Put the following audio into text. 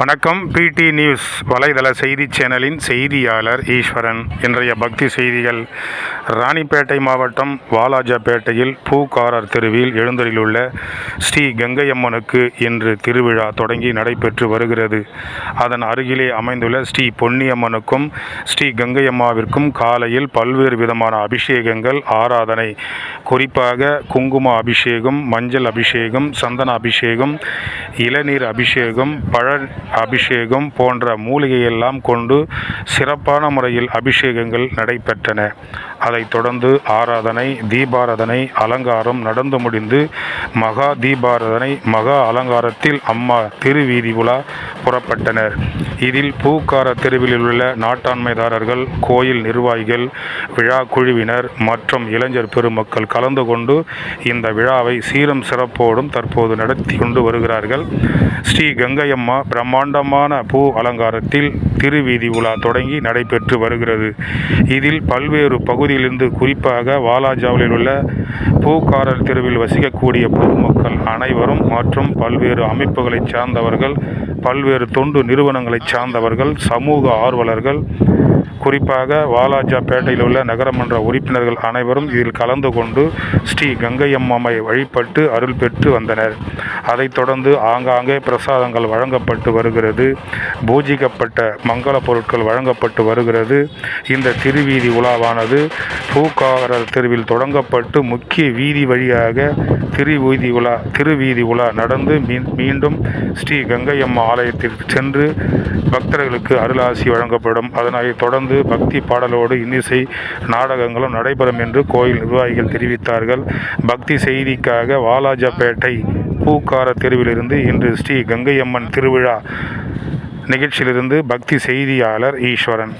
வணக்கம். பிடி நியூஸ் வலைதள செய்தி சேனலின் செய்தியாளர் ஈஸ்வரன். இன்றைய பக்தி செய்திகள். ராணிப்பேட்டை மாவட்டம் வாலாஜாபேட்டையில் பூக்காரர் தெருவில் எழுந்தருளியுள்ள ஸ்ரீ கங்கையம்மனுக்கு இன்று திருவிழா தொடங்கி நடைபெற்று வருகிறது. அதன் அருகிலே அமைந்துள்ள ஸ்ரீ பொன்னியம்மனுக்கும் ஸ்ரீ கங்கையம்மாவிற்கும் காலையில் பல்வேறு விதமான அபிஷேகங்கள், ஆராதனை, குறிப்பாக குங்கும அபிஷேகம், மஞ்சள் அபிஷேகம், சந்தன அபிஷேகம், இளநீர் அபிஷேகம், பழ அபிஷேகம் போன்ற மூலிகையெல்லாம் கொண்டு சிறப்பான முறையில் அபிஷேகங்கள் நடைபெற்றன. அதைத் தொடர்ந்து ஆராதனை, தீபாராதனை, அலங்காரம் நடந்து முடிந்து மகா தீபாராதனை, மகா அலங்காரத்தில் அம்மா திருவீதி உலா புறப்பட்டனர். இதில் பூக்கார தெருவில் உள்ள நாட்டாண்மைதாரர்கள், கோயில் நிர்வாகிகள், விழா குழுவினர் மற்றும் இளைஞர் பெருமக்கள் கலந்து கொண்டு இந்த விழாவை சீரும் சிறப்போடும் தற்போது நடத்தி கொண்டு வருகிறார்கள். ஸ்ரீ கங்கையம்மா பிரம்மாண்டமான பூ அலங்காரத்தில் திருவீதி உலா தொடங்கி நடைபெற்று வருகிறது. இதில் பல்வேறு பகுதியிலிருந்து, குறிப்பாக வாலாஜாவில் உள்ள பூக்காரர் தெருவில் வசிக்கக்கூடிய பொதுமக்கள் அனைவரும் மற்றும் பல்வேறு அமைப்புகளைச் சார்ந்தவர்கள், பல்வேறு தொண்டு நிறுவனங்களைச் சார்ந்தவர்கள், சமூக ஆர்வலர்கள், குறிப்பாக வாலாஜாபேட்டையில் உள்ள நகரமன்ற உறுப்பினர்கள் அனைவரும் இதில் கலந்து கொண்டு ஸ்ரீ கங்கையம்மாவை வழிபட்டு அருள் பெற்று வந்தனர். அதைத் தொடர்ந்து ஆங்காங்கே பிரசாதங்கள் வழங்கப்பட்டு வருகிறது. பூஜிக்கப்பட்ட மங்கள பொருட்கள் வழங்கப்பட்டு வருகிறது. இந்த திருவீதி உலாவானது பூக்காரர் தெருவில் தொடங்கப்பட்டு முக்கிய வீதி வழியாக திருவீதி உலா நடந்து மீண்டும் ஸ்ரீ கங்கையம்மா ஆலயத்திற்கு சென்று பக்தர்களுக்கு அருளாசி வழங்கப்படும். அதனைத் தொடர்ந்து பக்தி பாடலோடு இன்னிசை நாடகங்களும் நடைபெறும் என்று கோயில் நிர்வாகிகள் தெரிவித்தார்கள். பக்தி செய்திக்காக வாலாஜாபேட்டை பூக்கார தெருவிலிருந்து இன்று ஸ்ரீ கங்கையம்மன் திருவிழா நிகழ்ச்சியிலிருந்து பக்தி செய்தியாளர் ஈஸ்வரன்.